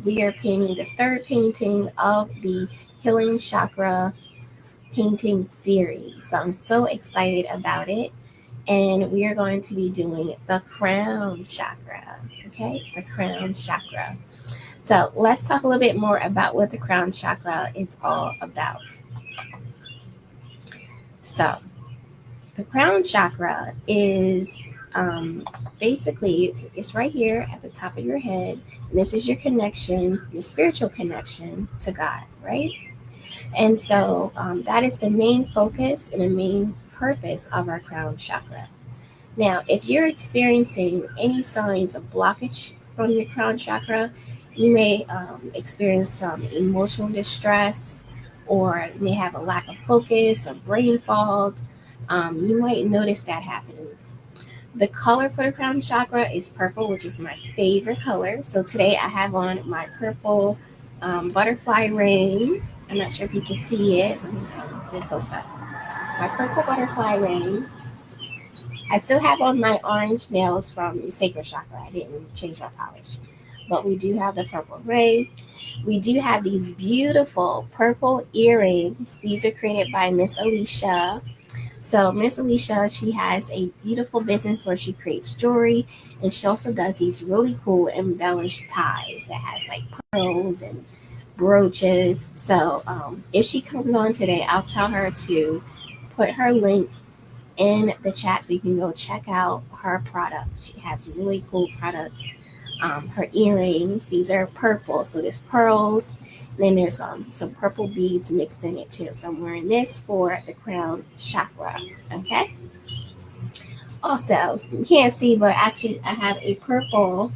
We are painting the third painting of the Healing Chakra painting series. So I'm so excited about it. And we are going to be doing the Crown Chakra. Okay, the Crown Chakra. So let's talk a little bit more about what the Crown Chakra is all about. So the Crown Chakra is basically, it's right here at the top of your head. And this is your connection, your spiritual connection to God, right? And so that is the main focus and the main purpose of our Crown Chakra. Now, if you're experiencing any signs of blockage from your Crown Chakra, you may experience some emotional distress, or you may have a lack of focus or brain fog. You might notice that happening. The color for the Crown Chakra is purple, which is my favorite color. So today I have on my purple butterfly rain. I'm not sure if you can see it. Let me do a close up. My purple butterfly rain. I still have on my orange nails from the Sacral Chakra. I didn't change my polish. But we do have the purple rain. We do have these beautiful purple earrings. These are created by Miss Alicia. So Miss Alicia, she has a beautiful business where she creates jewelry, and she also does these really cool embellished ties that has like pearls and brooches. So if she comes on today, I'll tell her to put her link in the chat so you can go check out her products. She has really cool products. Her earrings, these are purple, so there's pearls. Then there's some purple beads mixed in it too. So I'm wearing this for the Crown Chakra. Okay. Also, you can't see, but actually I have a purple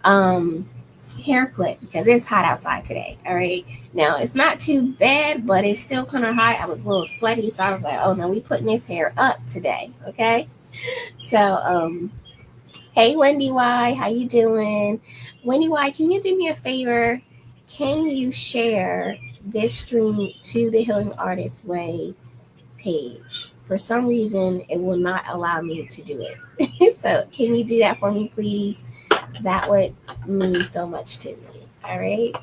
hair clip because it's hot outside today. All right. Now it's not too bad, but it's still kind of hot. I was a little sweaty, so I was like, oh no, we putting this hair up today. Okay. So hey Wendy Y, how you doing? Wendy Y, can you do me a favor? Can you share this stream to the Healing Artist Way page? For some reason, it will not allow me to do it. So can you do that for me, please? That would mean so much to me. All right.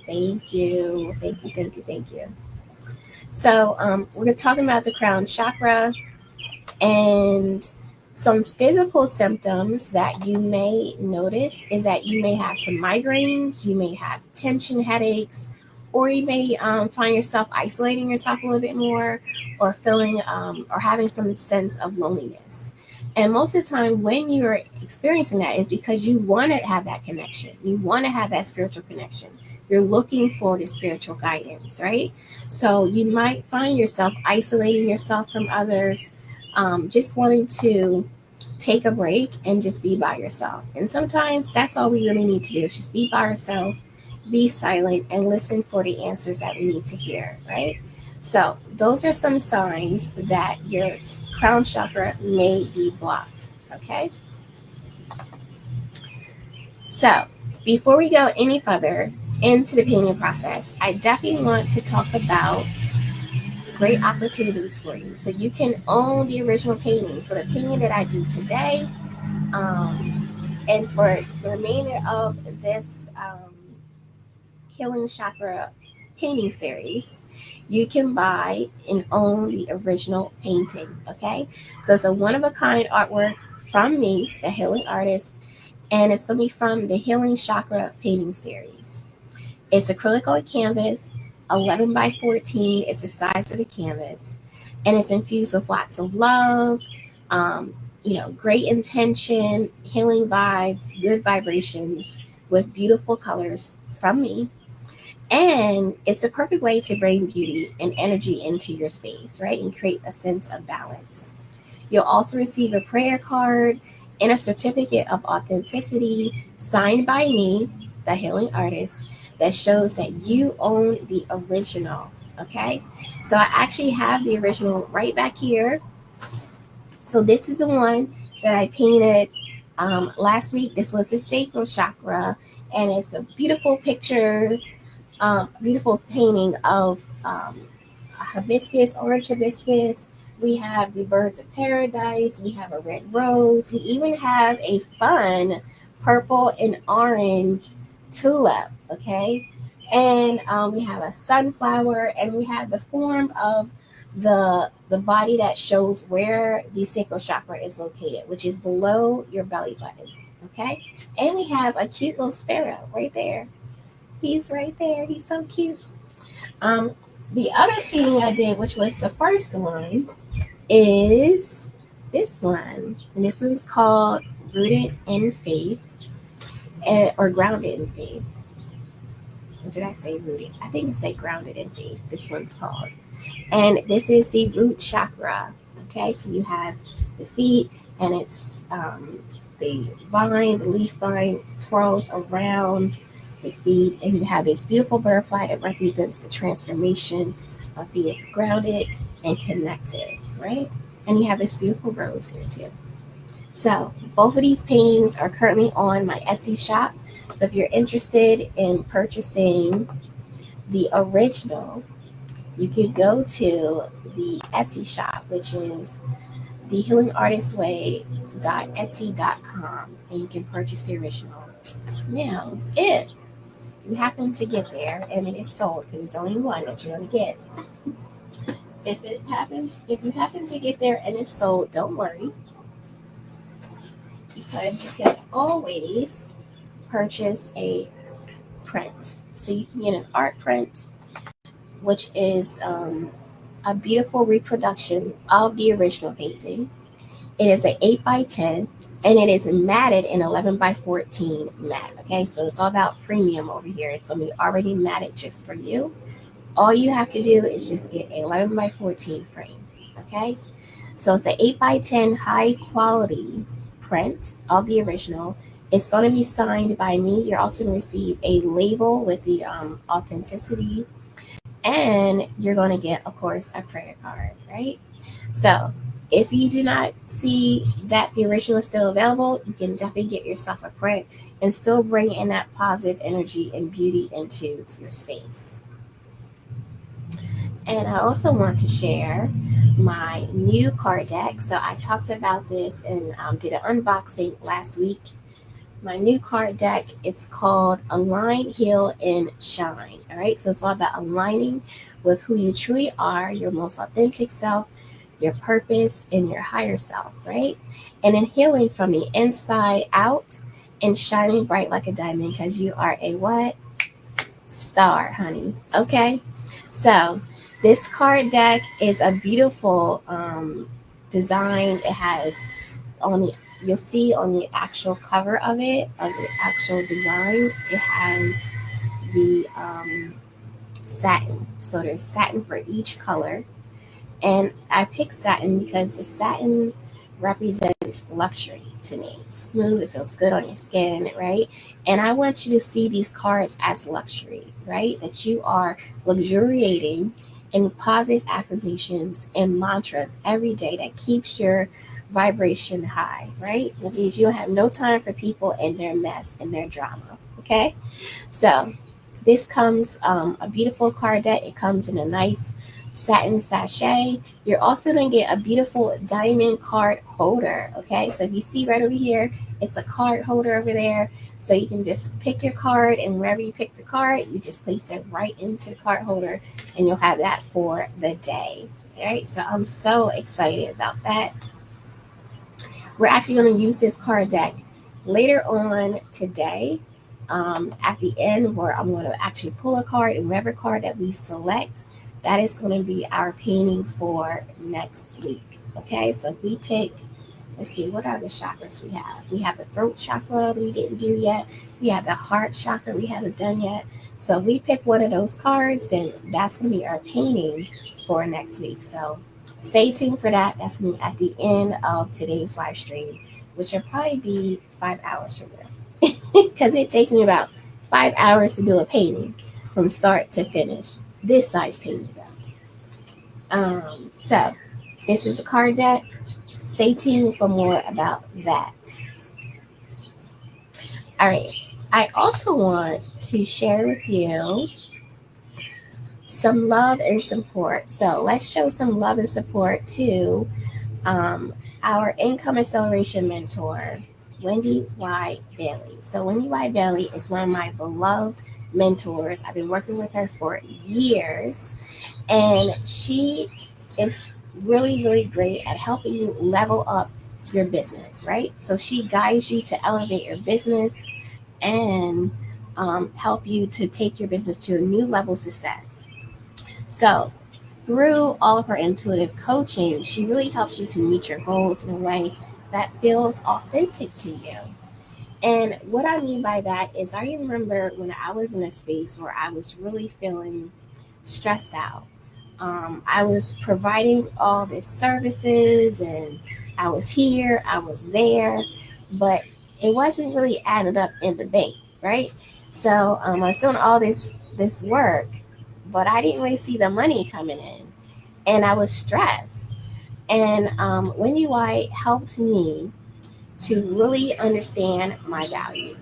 Thank you. Thank you. Thank you. Thank you. So we're talking about the Crown Chakra and some physical symptoms that you may notice is that you may have some migraines, you may have tension headaches, or you may find yourself isolating yourself a little bit more, or feeling or having some sense of loneliness. And most of the time when you're experiencing that is because you want to have that connection. You want to have that spiritual connection. You're looking for the spiritual guidance, right? So you might find yourself isolating yourself from others, just wanting to take a break and just be by yourself. And sometimes that's all we really need to do, is just be by ourselves, be silent, and listen for the answers that we need to hear, right? So those are some signs that your Crown Chakra may be blocked, okay? So before we go any further into the painting process, I definitely want to talk about great opportunities for you so you can own the original painting. So the painting that I do today, and for the remainder of this Healing Chakra painting series, you can buy and own the original painting. Okay, so it's a one-of-a-kind artwork from me, the Healing Artist, and it's going to be from the Healing Chakra painting series. It's acrylic on canvas, 11 by 14. It's the size of the canvas, and it's infused with lots of love, great intention, healing vibes, good vibrations with beautiful colors from me. And it's the perfect way to bring beauty and energy into your space, right? And create a sense of balance. You'll also receive a prayer card and a certificate of authenticity signed by me, the healing artist, that shows that you own the original. Okay, so I actually have the original right back here. So this is the one that I painted last week. This was the sacral chakra, and it's a beautiful pictures, beautiful painting of hibiscus, orange hibiscus. We have the birds of paradise. We have a red rose. We even have a fun purple and orange tulip. Okay, and we have a sunflower, and we have the form of the body that shows where the sacral chakra is located, which is below your belly button. Okay, and we have a cute little sparrow right there. He's right there. He's so cute. Um, the other thing I did, which was the first one, is this one, and this one's called Rooted in Faith, or Grounded in Faith. Or did I say rooted? I think it said Grounded in Faith. This one's called. And this is the root chakra. Okay, so you have the feet, and it's the vine, the leaf vine twirls around the feet, and you have this beautiful butterfly that represents the transformation of being grounded and connected, right? And you have this beautiful rose here too. So both of these paintings are currently on my Etsy shop. So if you're interested in purchasing the original, you can go to the Etsy shop, which is thehealingartistway.etsy.com, and you can purchase the original. Now, if you happen to get there and it is sold, because it's only one that you're going to get, if you happen to get there and it's sold, don't worry, because you can always purchase a print. So you can get an art print, which is a beautiful reproduction of the original painting. It is an 8 by 10, and it is matted in 11 by 14 matte. Okay, so it's all about premium over here. It's going to be already matted just for you. All you have to do is just get an 11 by 14 frame. Okay, so it's an 8 by 10 high quality print of the original. It's going to be signed by me. You're also going to receive a label with the authenticity, and you're going to get, of course, a prayer card, right? So if you do not see that the original is still available, you can definitely get yourself a print and still bring in that positive energy and beauty into your space. And I also want to share my new card deck. So I talked about this and did an unboxing last week. My new card deck, it's called Align, Heal, and Shine. All right, so it's all about aligning with who you truly are, your most authentic self, your purpose, and your higher self, right? And then healing from the inside out and shining bright like a diamond, because you are a what? Star, honey. Okay, so this card deck is a beautiful design. It has on the you'll see on the actual cover of it, of the actual design, it has the satin. So there's satin for each color. And I picked satin because the satin represents luxury to me. It's smooth, it feels good on your skin, right? And I want you to see these cards as luxury, right? That you are luxuriating in positive affirmations and mantras every day that keeps your vibration high, right? That means you don't have no time for people and their mess and their drama, okay? So this comes a beautiful card deck. It comes in a nice satin sachet. You're also going to get a beautiful diamond card holder, okay? So if you see right over here, it's a card holder over there. So you can just pick your card, and wherever you pick the card, you just place it right into the card holder, and you'll have that for the day. All right, so I'm so excited about that. We're actually going to use this card deck later on today. At the end, where I'm going to actually pull a card, and whatever card that we select, that is going to be our painting for next week. Okay, so if we pick Let's see, what are the chakras we have? We have the throat chakra we didn't do yet. We have the heart chakra we haven't done yet. So if we pick one of those cards, then that's going to be our painting for next week. So stay tuned for that. That's going to be at the end of today's live stream, which will probably be 5 hours from now. Because it takes me about 5 hours to do a painting from start to finish. This size painting, though. So this is the card deck. Stay tuned for more about that. All right. I also want to share with you some love and support. So let's show some love and support to our income acceleration mentor, Wendy Y. Bailey. So Wendy Y. Bailey is one of my beloved mentors. I've been working with her for years, and she is really, really great at helping you level up your business, right? So she guides you to elevate your business and help you to take your business to a new level of success. So through all of her intuitive coaching, she really helps you to meet your goals in a way that feels authentic to you. And what I mean by that is, I remember when I was in a space where I was really feeling stressed out. I was providing all these services, and I was here, I was there, but it wasn't really added up in the bank, right? So I was doing all this work, but I didn't really see the money coming in, and I was stressed. And Wendy White helped me to really understand my value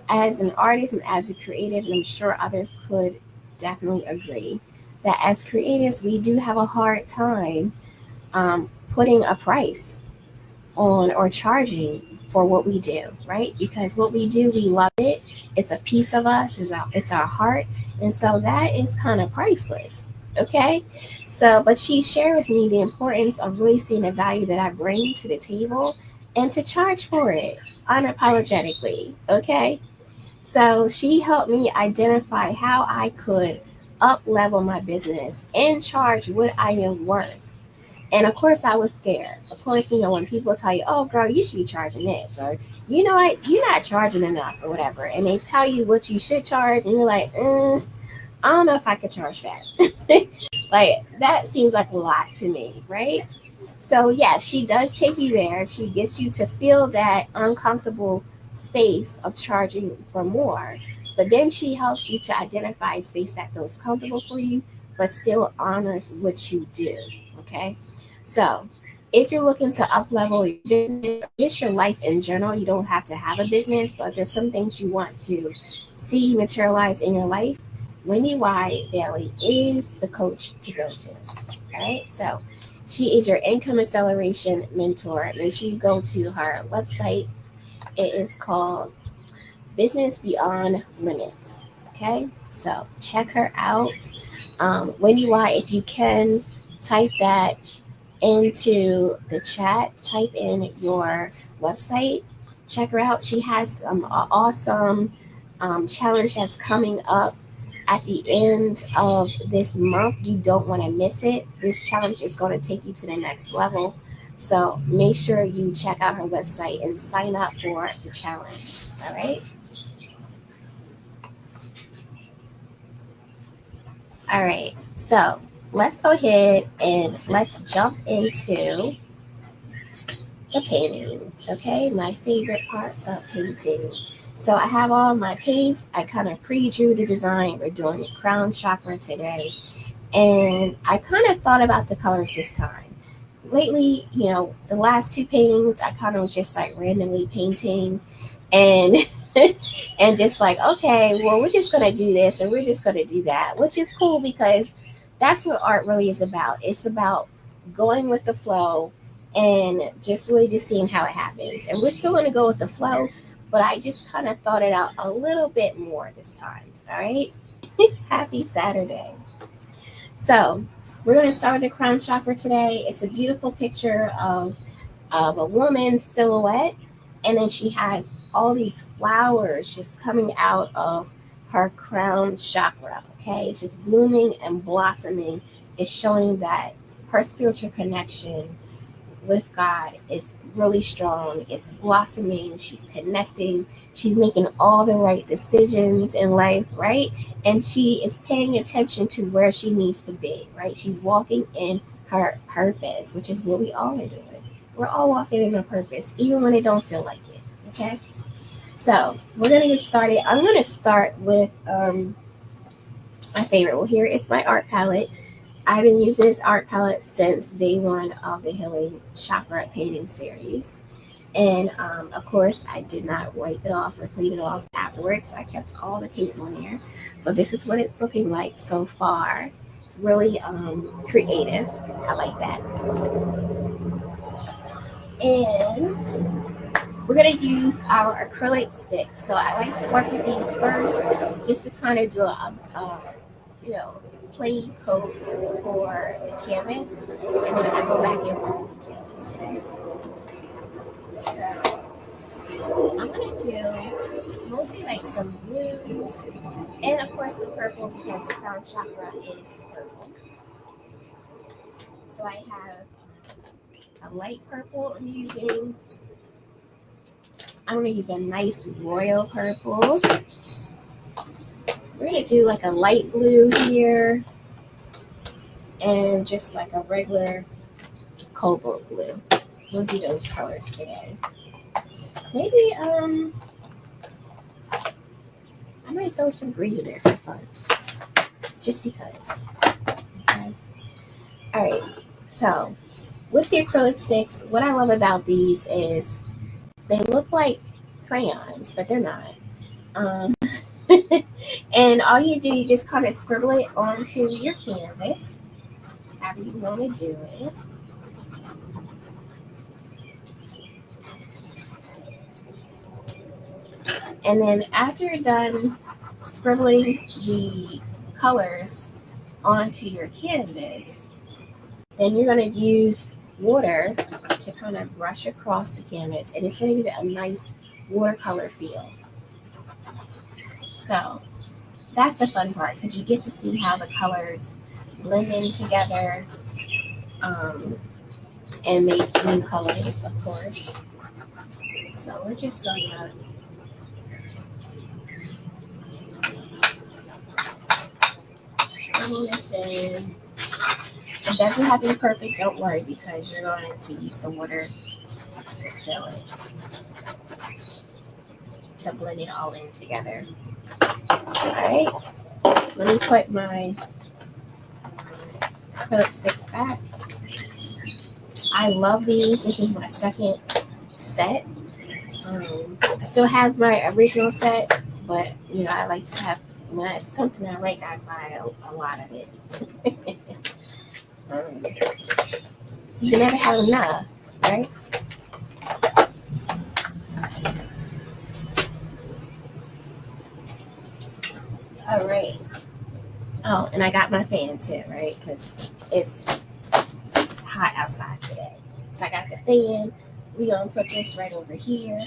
as an artist and as a creative, and I'm sure others could definitely agree that as creatives, we do have a hard time putting a price on or charging for what we do, right? Because what we do, we love it. It's a piece of us, it's our heart. And so that is kind of priceless. Okay. So, but she shared with me the importance of really seeing the value that I bring to the table and to charge for it unapologetically. Okay. So she helped me identify how I could up level my business and charge what I am worth. And of course, I was scared. Of course, when people tell you, "Oh, girl, you should be charging this," or "You know what, you're not charging enough," or whatever, and they tell you what you should charge, and you're like, "I don't know if I could charge that." Like, that seems like a lot to me, right? So yeah, she does take you there. She gets you to feel that uncomfortable space of charging for more. But then she helps you to identify a space that feels comfortable for you, but still honors what you do. Okay. So if you're looking to up level your business, just your life in general, you don't have to have a business, but there's some things you want to see materialize in your life, Wendy Y. Bailey is the coach to go to. All right. So she is your income acceleration mentor. Make sure you go to her website. It is called Business Beyond Limits. Okay, so check her out. Wendy Y, if you can type that into the chat, type in your website, check her out. She has an awesome challenge that's coming up at the end of this month. You don't want to miss it. This challenge is going to take you to the next level. So make sure you check out her website and sign up for the challenge. All right. All right. So let's go ahead and let's jump into the painting. Okay. My favorite part of painting. So I have all my paints. I kind of pre-drew the design. We're doing Crown Chakra today. And I kind of thought about the colors this time. Lately, the last two paintings, I kind of was just like randomly painting and and just like, okay, well, we're just going to do this and we're just going to do that, which is cool because that's what art really is about. It's about going with the flow and just really just seeing how it happens. And we're still going to go with the flow, but I just kind of thought it out a little bit more this time. All right. Happy Saturday. So we're going to start with the crown chakra today. It's a beautiful picture of a woman's silhouette, and then she has all these flowers just coming out of her crown chakra. Okay, it's just blooming and blossoming. It's showing that her spiritual connection with God is really strong. It's blossoming. She's connecting. She's making all the right decisions in life, right? And she is paying attention to where she needs to be, right? She's walking in her purpose, which is what we all are doing. We're all walking in our purpose, even when it don't feel like it. Okay. So we're gonna get started. I'm gonna start with my favorite. Well, here is my art palette. I've been using this art palette since day one of the Healing Chakra painting series. And of course, I did not wipe it off or clean it off afterwards. So I kept all the paint on there. So this is what it's looking like so far. Really creative. I like that. And we're going to use our acrylic sticks. So I like to work with these first just to kind of do plain coat for the canvas. And then I go back in with the details. Okay? So I'm going to do mostly like some blues and of course some purple because the crown chakra is purple. So I have a light purple I'm using. I'm going to use a nice royal purple. We're going to do like a light blue here and just like a regular cobalt blue. We'll do those colors today. Maybe I might throw some green in there for fun. Just because. Okay. Alright, so with the acrylic sticks, what I love about these is they look like crayons, but they're not. And all you do, you just kind of scribble it onto your canvas, however you want to do it. And then after you're done scribbling the colors onto your canvas, then you're going to use water to kind of brush across the canvas, and it's going to give it a nice watercolor feel. So that's the fun part because you get to see how the colors blend in together and make new colors, of course. So we're just going to scribble this in. It doesn't have to be perfect, don't worry, because you're going to use the water to fill it, to blend it all in together. Alright, so let me put my acrylic sticks back. I love these. This is my second set. I still have my original set, but I like to have, when it's something I like, I buy a lot of it. You can never have enough, right? All right. Oh, and I got my fan too, right? Because it's hot outside today. So I got the fan. We're going to put this right over here.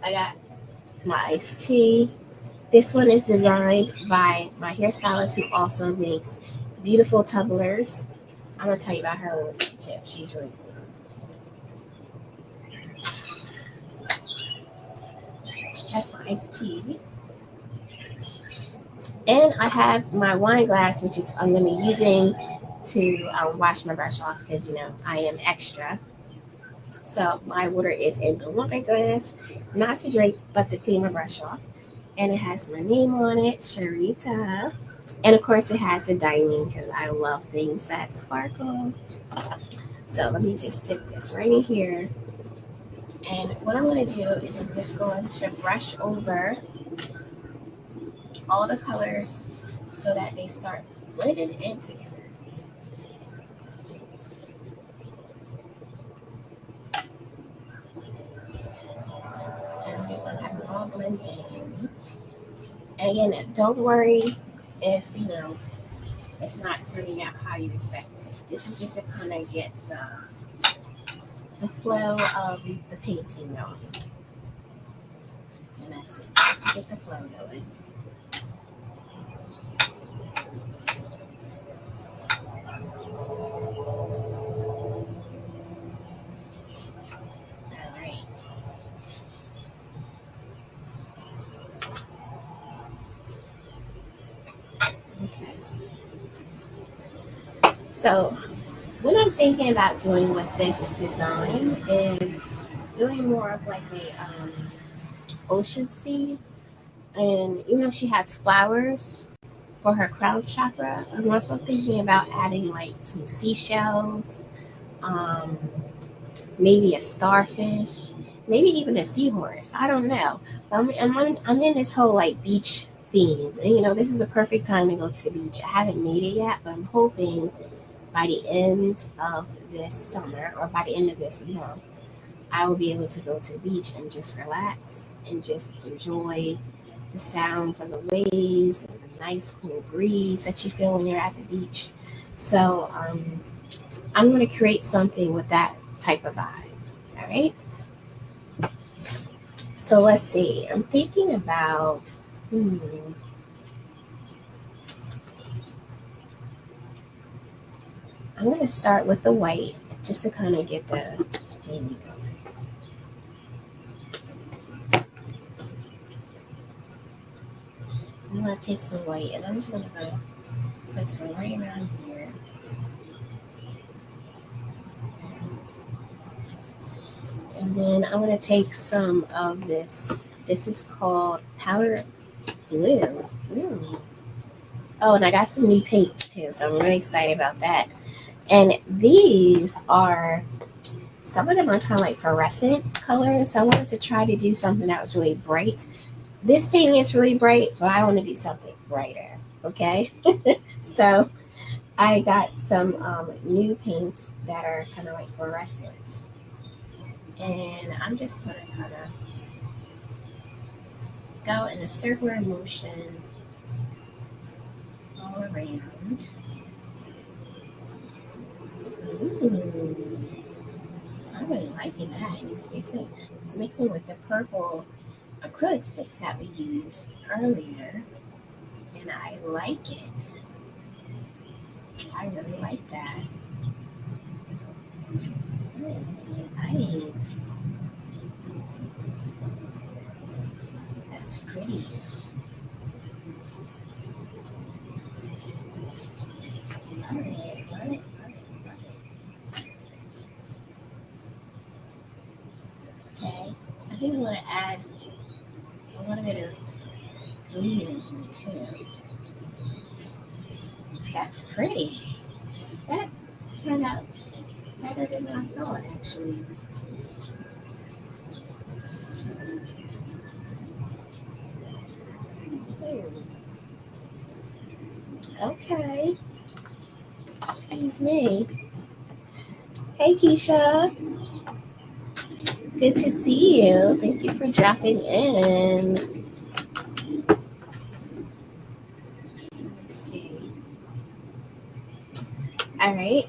I got my iced tea. This one is designed by my hairstylist who also makes beautiful tumblers. I'm going to tell you about her little tip. She's really cool. That's my iced tea. And I have my wine glass, which is I'm going to be using to wash my brush off because, I am extra. So my water is in the wine glass, not to drink, but to clean my brush off. And it has my name on it, Sharita. And of course, it has a diamond because I love things that sparkle. So let me just dip this right in here. And what I'm going to do is I'm just going to brush over all the colors so that they start blending in together. And I'm just going to have it all blend in. And again, don't worry if, it's not turning out how you expect it. This is just to kind of get the flow of the painting going. And that's it, just to get the flow going. So what I'm thinking about doing with this design is doing more of like a ocean scene. And she has flowers for her crown chakra. I'm also thinking about adding like some seashells, um, maybe a starfish, maybe even a seahorse. I don't know. I'm in this whole like beach theme. And, this is the perfect time to go to the beach. I haven't made it yet, but I'm hoping by the end of this summer or by the end of this month, I will be able to go to the beach and just relax and just enjoy the sounds of the waves and the nice cool breeze that you feel when you're at the beach. So I'm going to create something with that type of vibe. All right. So let's see. I'm thinking about. I'm going to start with the white just to kind of get the thing going. I'm going to take some white and I'm just going to put some right around here. And then I'm going to take some of this. This is called powder blue. Ooh. Oh, and I got some new paints too, so I'm really excited about that. And these are, some of them are kind of like fluorescent colors. So I wanted to try to do something that was really bright. This painting is really bright, but I want to do something brighter. Okay. So I got some new paints that are kind of like fluorescent. And I'm just going to kind of go in a circular motion all around. Ooh, I'm really liking that. It's mixing with the purple acrylic sticks that we used earlier, and I like it. I really like that. Really nice. That's pretty. Love it, love it, love it, love it. Okay, I think I'm going to add a little bit of green in here too. That's pretty. That turned out better than I thought, actually. Okay. Excuse me. Hey, Keisha. Good to see you. Thank you for dropping in. Let's see. All right.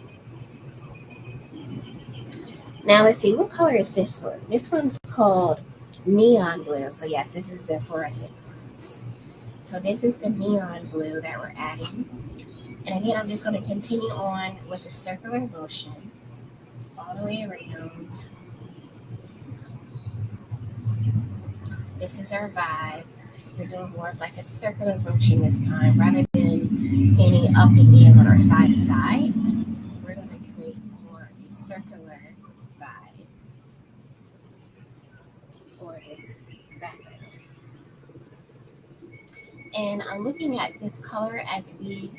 Now let's see. What color is this one? This one's called neon blue. So yes, this is the fluorescent ones. So this is the neon blue that we're adding. And again, I'm just going to continue on with the circular motion all the way around. This is our vibe. We're doing more of like a circular motion this time rather than painting up and down or side to side. We're going to create more of a circular vibe for this background. And I'm looking at this color as the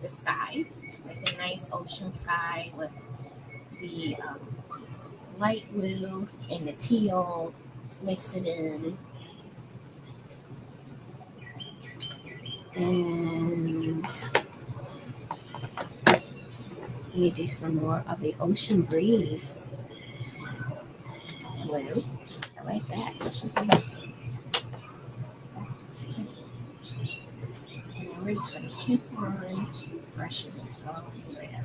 sky, like the nice ocean sky with the light blue and the teal, mix it in. And let me do some more of the ocean breeze blue. I like that. Ocean breeze. And we're just going to keep on brushing it all the way up.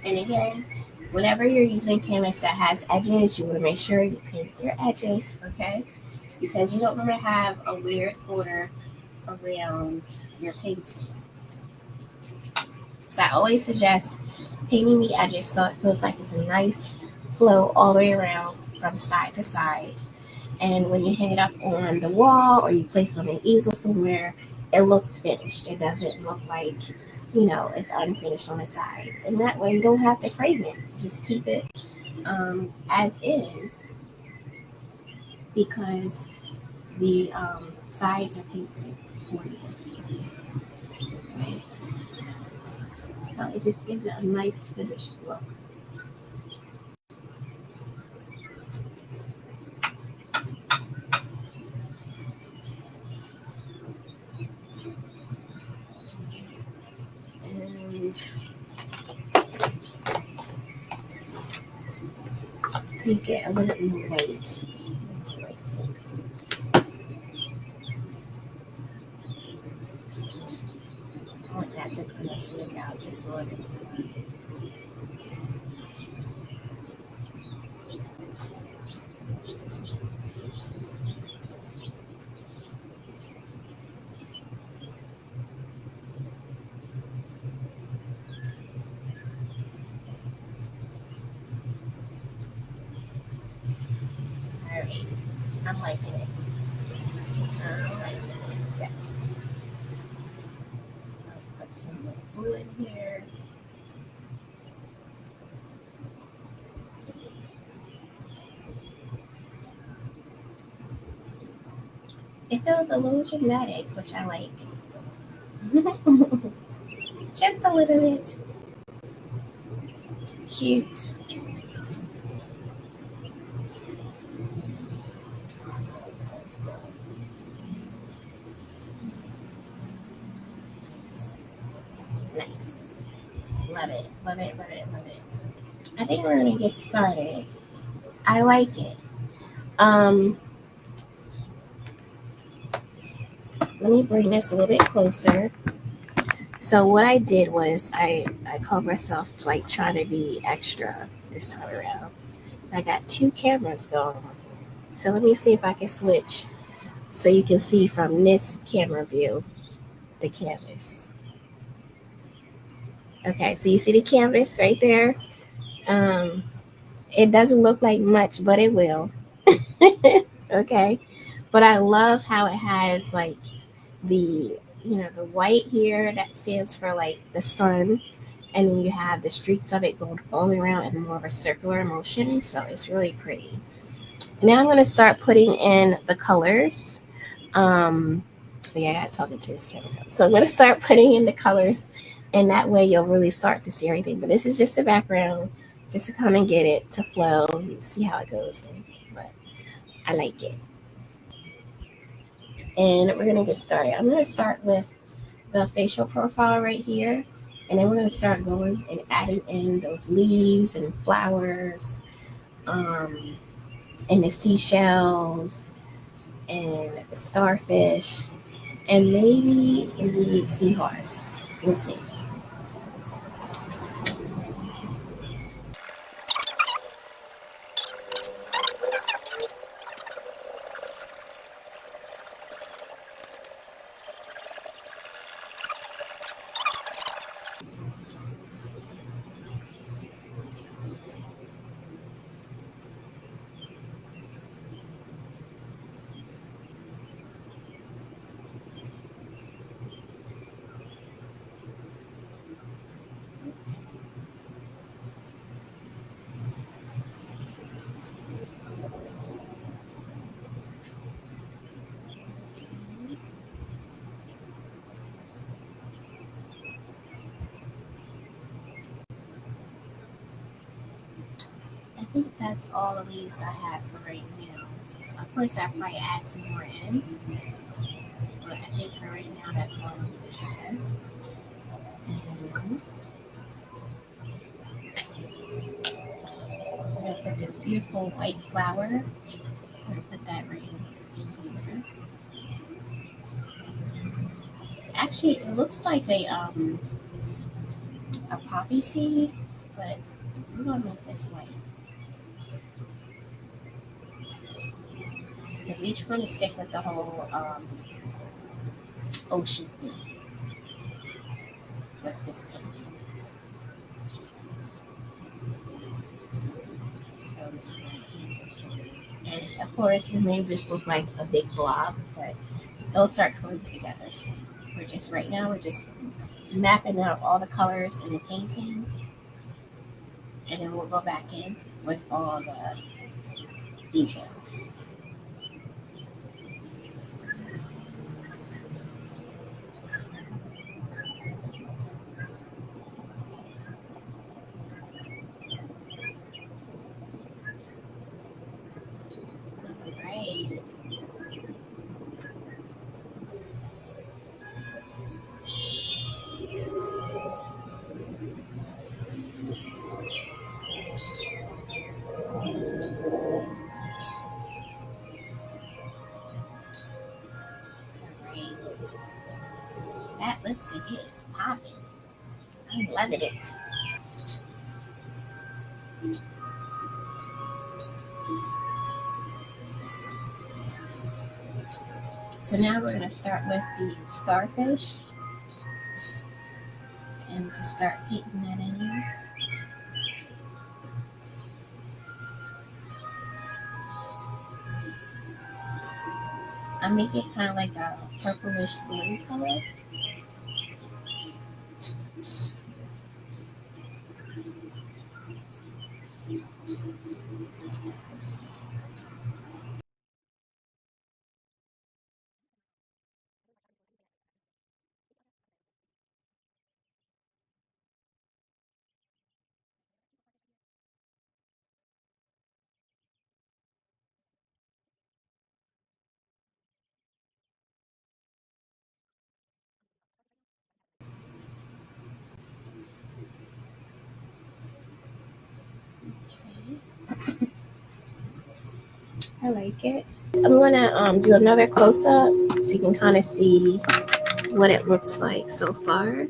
And again, whenever you're using canvas that has edges, you want to make sure you paint your edges, okay? Because you don't want to have a weird border around your painting. So I always suggest painting the edges so it feels like it's a nice flow all the way around from side to side. And when you hang it up on the wall or you place it on an easel somewhere, it looks finished. It doesn't look like, it's unfinished on the sides. And that way you don't have to frame it. Just keep it as is, because the sides are painted for you. Right? So it just gives it a nice finished look. And take it a little bit more white. I want that to kind of stand out just a little bit. All right, I'm liking it. I'm liking it. Yes. I'll put some more blue in here. It feels a little dramatic, which I like. Just a little bit cute. Nice. Love it. Love it. Love it. Love it. I think we're gonna get started. I like it. Um, Let me bring this a little bit closer. So what I did was I called myself like trying to be extra this time around. I got two cameras going. So let me see if I can switch so you can see from this camera view the canvas. Okay, so you see the canvas right there? Um, it doesn't look like much, but it will. Okay. But I love how it has like the the white here that stands for like the sun, and then you have the streaks of it going all around in more of a circular motion, so it's really pretty. Now I'm going to start putting in the colors. Yeah, I got talking to this camera, so I'm going to start putting in the colors, and that way you'll really start to see everything. But this is just the background, just to come and get it to flow and see how it goes. But I like it. And we're going to get started. I'm going to start with the facial profile right here. And then we're going to start going and adding in those leaves and flowers, um, and the seashells and the starfish and maybe the seahorse. We'll see. I think that's all the leaves I have for right now. Of course, I might add some more in, but I think for right now, that's all I have. And I'm going to put this beautiful white flower. I'm going to put that right in here. Actually, it looks like a poppy seed, but we're going to make this white. Because we each want to stick with the whole ocean theme with this one. And of course, it may just look like a big blob, but they'll start coming together. So we're just mapping out all the colors in the painting, and then we'll go back in with all the details. Right. Right. That lipstick is popping. I'm loving it. So now we're going to start with the starfish and to start painting that in. I make it kind of like a purplish blue color. Okay. I like it. I'm gonna do another close up so you can kind of see what it looks like so far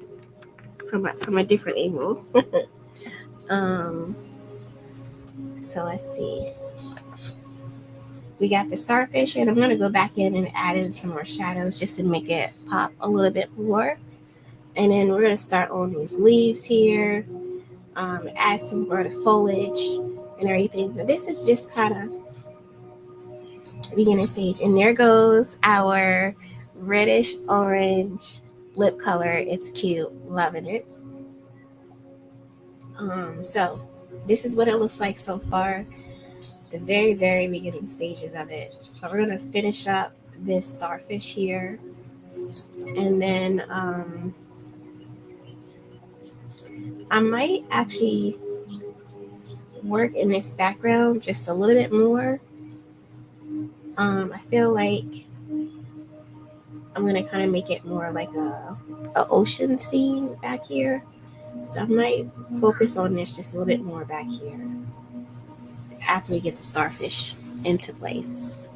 from a different angle. um, so let's see. We got the starfish, and I'm gonna go back in and add in some more shadows just to make it pop a little bit more. And then we're gonna start on these leaves here, add some more of the foliage and everything. But this is just kind of beginning stage. And there goes our reddish orange lip color. It's cute, loving it. So this is what it looks like so far, the very, very beginning stages of it. But we're gonna finish up this starfish here, and then I might actually work in this background just a little bit more. I feel like I'm gonna kind of make it more like a ocean scene back here. So I might focus on this just a little bit more back here after we get the starfish into place.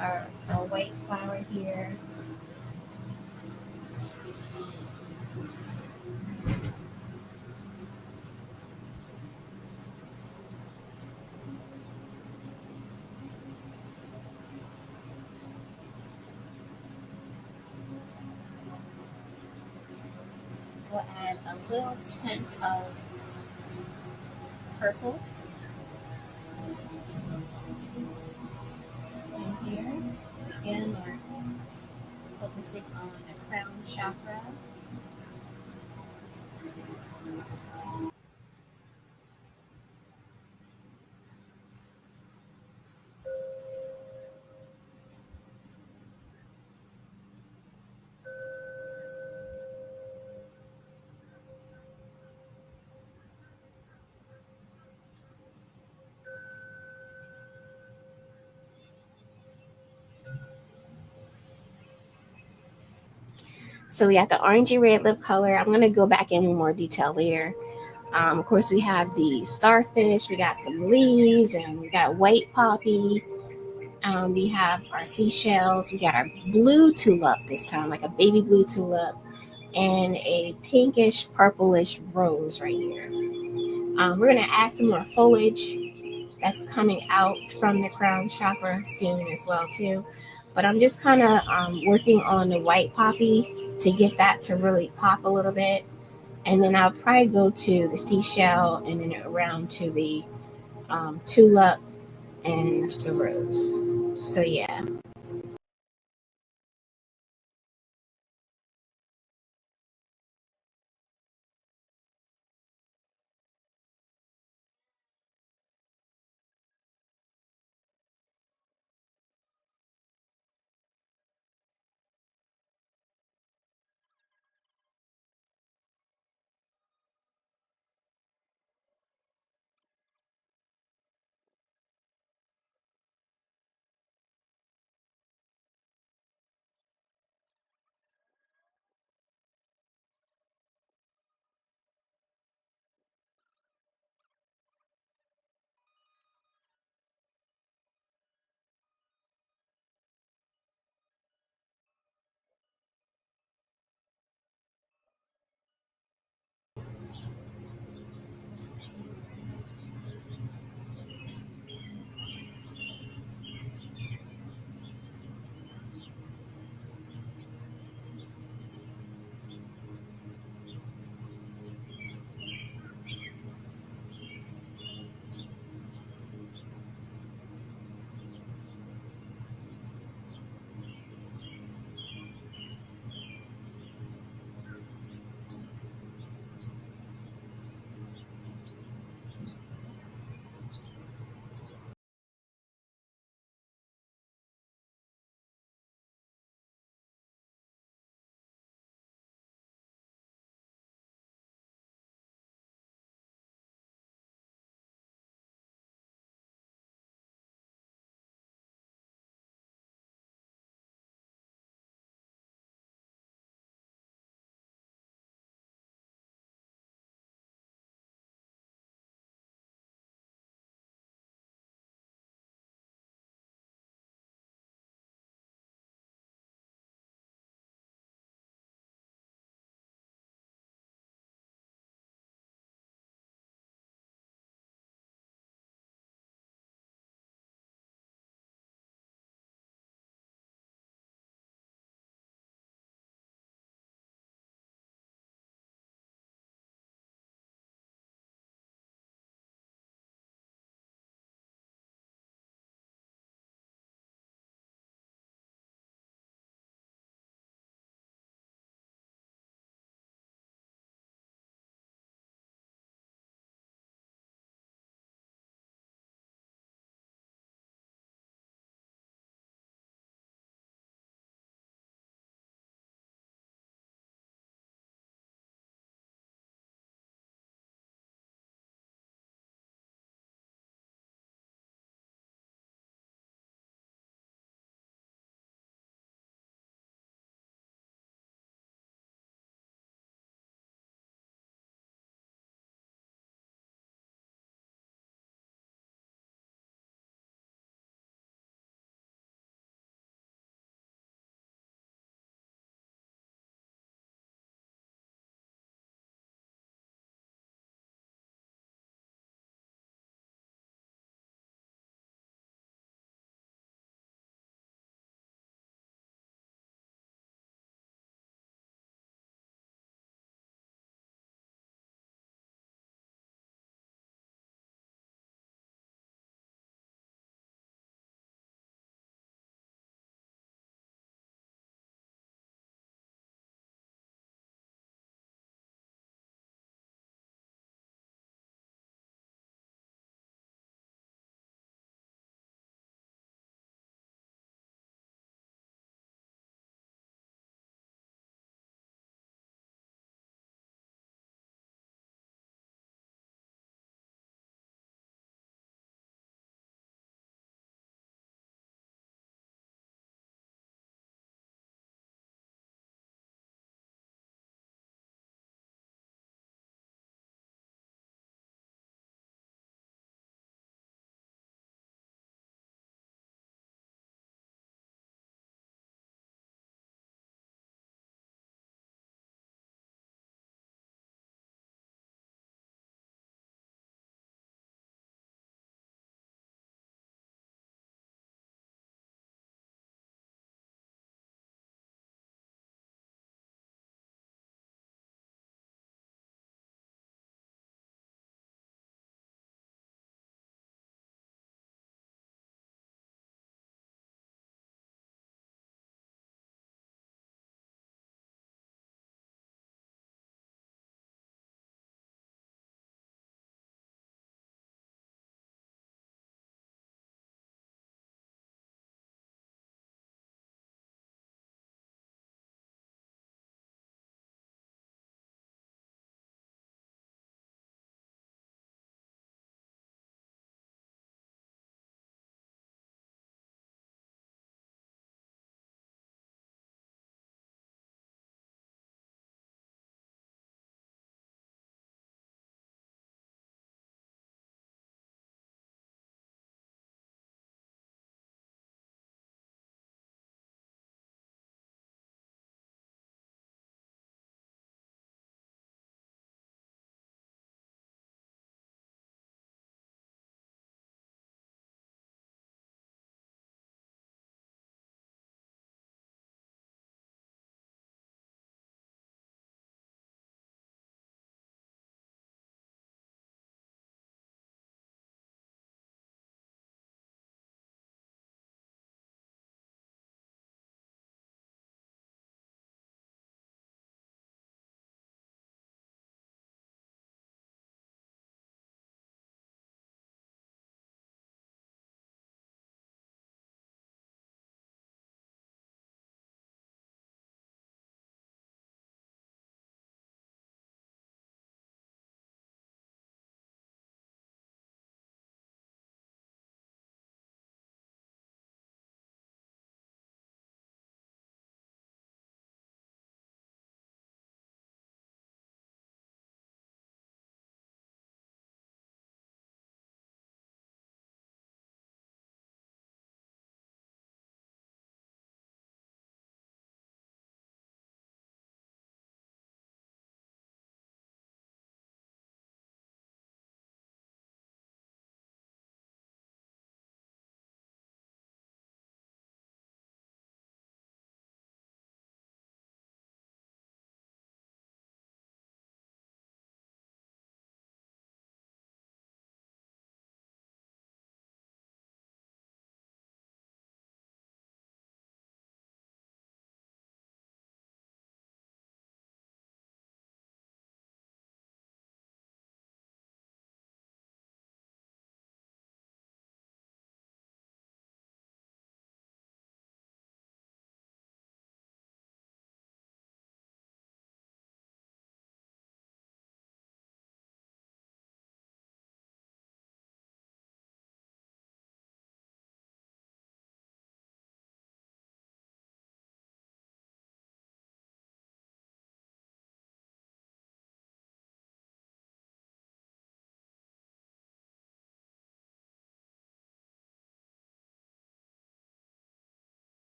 a white flower here. We'll add a little tint of purple in here. So again, we're focusing on the crown chakra. So we got the orangey red lip color. I'm going to go back in with more detail later. Of course, we have the starfish. We got some leaves, and we got white poppy. We have our seashells. We got our blue tulip this time, like a baby blue tulip, and a pinkish purplish rose right here. We're going to add some more foliage that's coming out from the crown chakra soon as well too. But I'm just kind of working on the white poppy to get that to really pop a little bit. And then I'll probably go to the seashell and then around to the tulip and the rose. So yeah.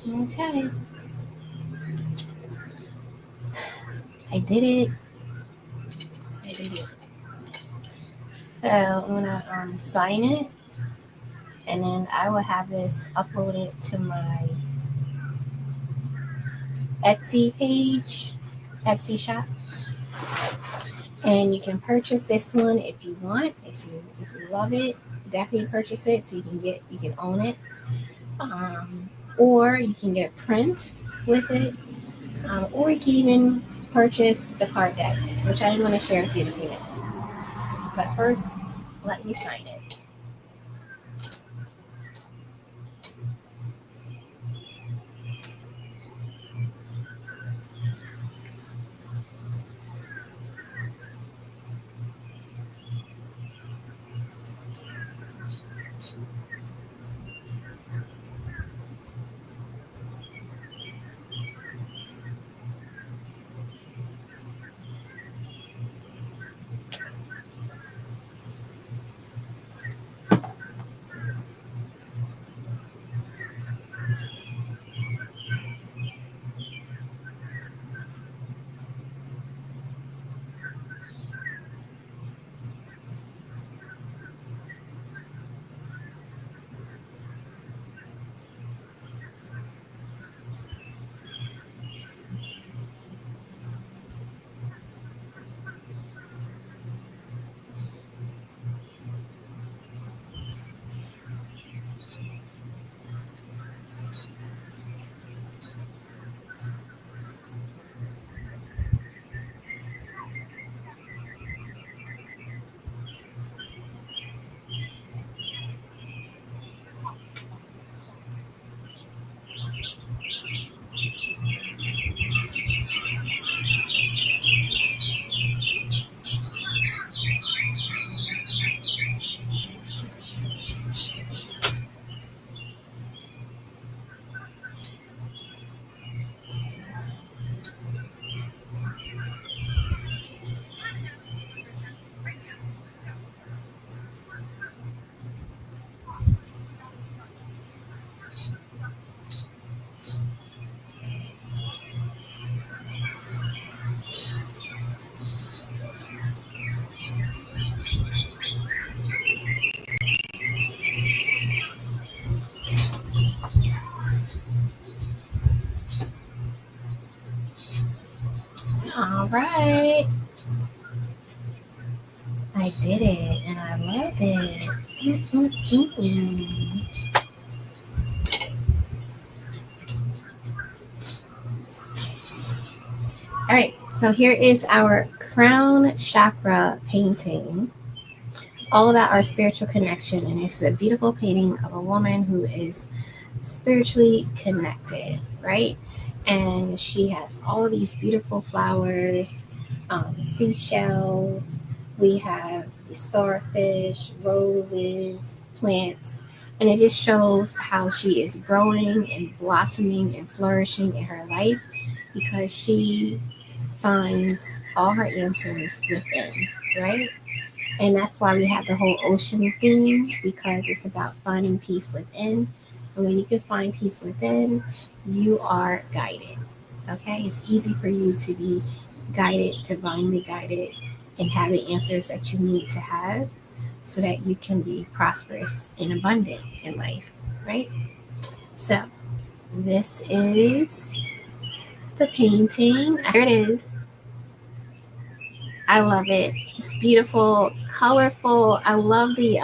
Okay. I did it. I did it. So I'm gonna sign it, and then I will have this uploaded to my Etsy page, Etsy shop, and you can purchase this one if you want. If you love it, definitely purchase it so you can own it. Or you can get a print with it, or you can even purchase the card decks, which I'm going to share with you in a few minutes. But first, let me sign it. All right. I did it, and I love it. All right, so here is our Crown Chakra painting, all about our spiritual connection. And it's a beautiful painting of a woman who is spiritually connected, right? And she has all of these beautiful flowers, seashells. We have the starfish, roses, plants, and it just shows how she is growing and blossoming and flourishing in her life because she finds all her answers within, right? And that's why we have the whole ocean theme because it's about finding peace within. And when you can find peace within, you are guided. Okay? It's easy for you to be guided, divinely guided, and have the answers that you need to have so that you can be prosperous and abundant in life, right? So, this is the painting. Here it is. I love it. It's beautiful, colorful. I love the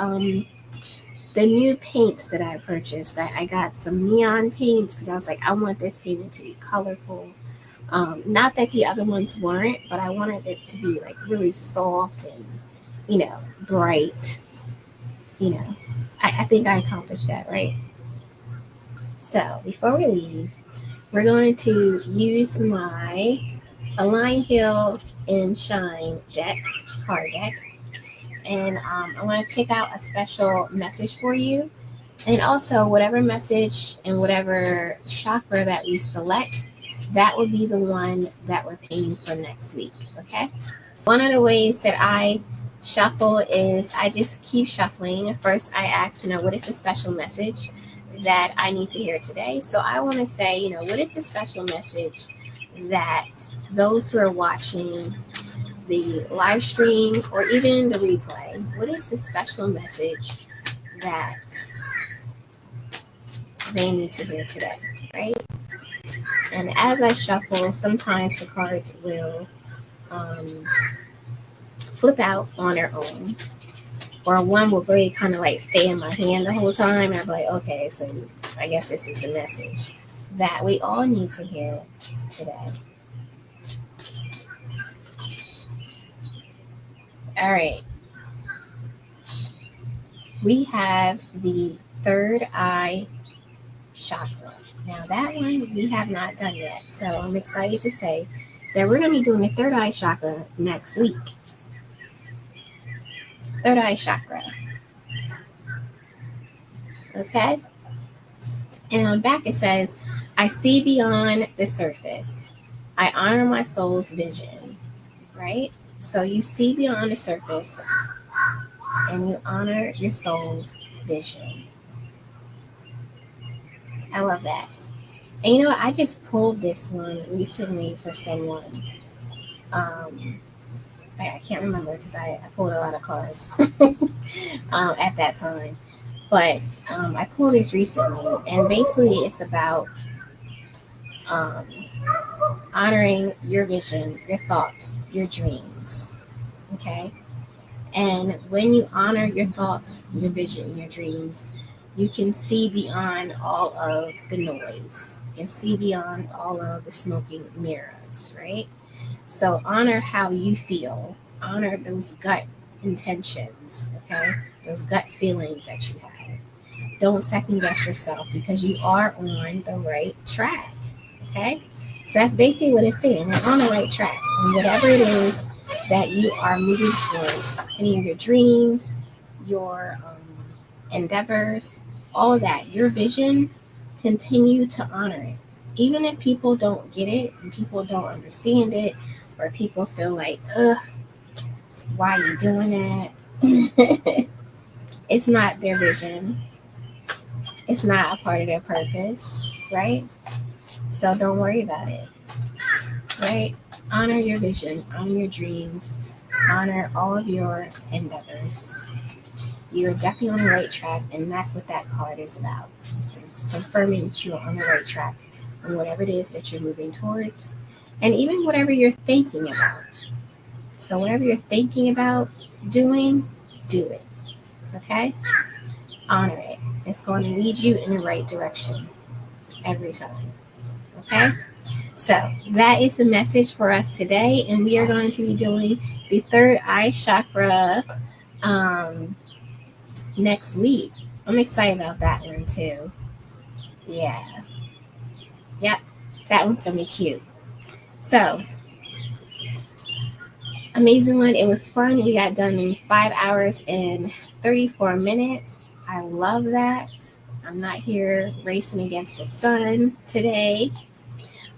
new paints that I purchased. I got some neon paints because I was like, I want this painting to be colorful. Not that the other ones weren't, but I wanted it to be like really soft and, bright. I think I accomplished that, right? So before we leave, we're going to use my Align, Heal, and Shine card deck. And I'm going to pick out a special message for you. And also, whatever message and whatever chakra that we select, that will be the one that we're paying for next week. Okay? So one of the ways that I shuffle is I just keep shuffling. First, I ask, what is the special message that I need to hear today? So I want to say, what is the special message that those who are watching the live stream or even the replay, what is the special message that they need to hear today, right? And as I shuffle, sometimes the cards will flip out on their own, or one will really kind of like stay in my hand the whole time. And I'm like, okay, so I guess this is the message that we all need to hear today. All right. We have the third eye chakra. Now that one we have not done yet. So I'm excited to say that we're going to be doing the third eye chakra next week. Third eye chakra. Okay. And on back it says, I see beyond the surface. I honor my soul's vision. Right? So you see beyond the surface and you honor your soul's vision. I love that. And I just pulled this one recently for someone. I can't remember because I pulled a lot of cards at that time. But I pulled this recently, and basically it's about honoring your vision, your thoughts, your dreams. Okay? And when you honor your thoughts, your vision, your dreams, you can see beyond all of the noise. You can see beyond all of the smoking mirrors, right? So honor how you feel. Honor those gut intentions, okay? Those gut feelings that you have. Don't second guess yourself because you are on the right track, okay? So that's basically what it's saying. We're on the right track. And whatever it is that you are moving towards, any of your dreams, your endeavors, all of that, your vision, continue to honor it. Even if people don't get it and people don't understand it, or people feel like, why are you doing that? It's not their vision. It's not a part of their purpose, right? So don't worry about it, right? Honor your vision, honor your dreams, honor all of your endeavors. You're definitely on the right track, and that's what that card is about. It's confirming that you're on the right track and whatever it is that you're moving towards, and even whatever you're thinking about. So whatever you're thinking about doing, do it, okay? Honor it. It's going to lead you in the right direction every time, okay? So that is the message for us today, and we are going to be doing the third eye chakra next week. I'm excited about that one too. Yeah. Yep. That one's going to be cute. So, amazing one. It was fun. We got done in 5 hours and 34 minutes. I love that. I'm not here racing against the sun today.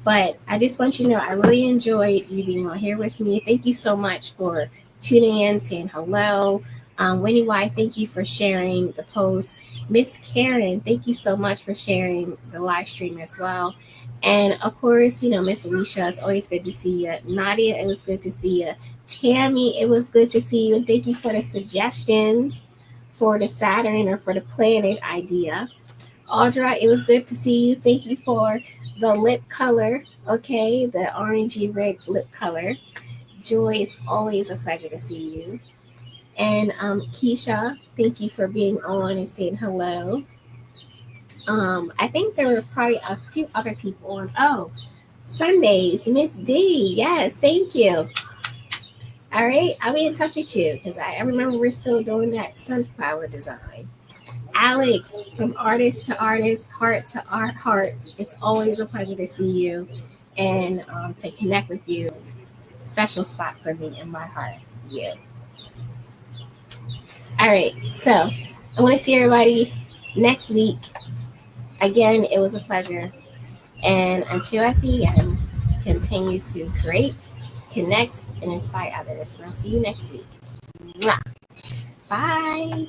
But I just want you to know I really enjoyed you being on here with me. Thank you so much for tuning in, saying hello. Winnie Y, thank you for sharing the post. Miss Karen, thank you so much for sharing the live stream as well. And of course, Miss Alicia, it's always good to see you. Nadia, it was good to see you. Tammy, it was good to see you. And thank you for the suggestions for the Saturn or for the planet idea. Audra, it was good to see you. Thank you for the lip color, okay? The orangey red lip color. Joy, it's always a pleasure to see you. And Keisha, thank you for being on and saying hello. I think there were probably a few other people on. Oh, Sundays, Miss D. Yes, thank you. All right, I'll be in touch with you because I remember we're still doing that sunflower design. Alex, from artist to artist, heart to heart, it's always a pleasure to see you and to connect with you. Special spot for me in my heart, you. All right, so I want to see everybody next week. Again, it was a pleasure. And until I see you again, continue to create, connect, and inspire others. And I'll see you next week. Mwah. Bye.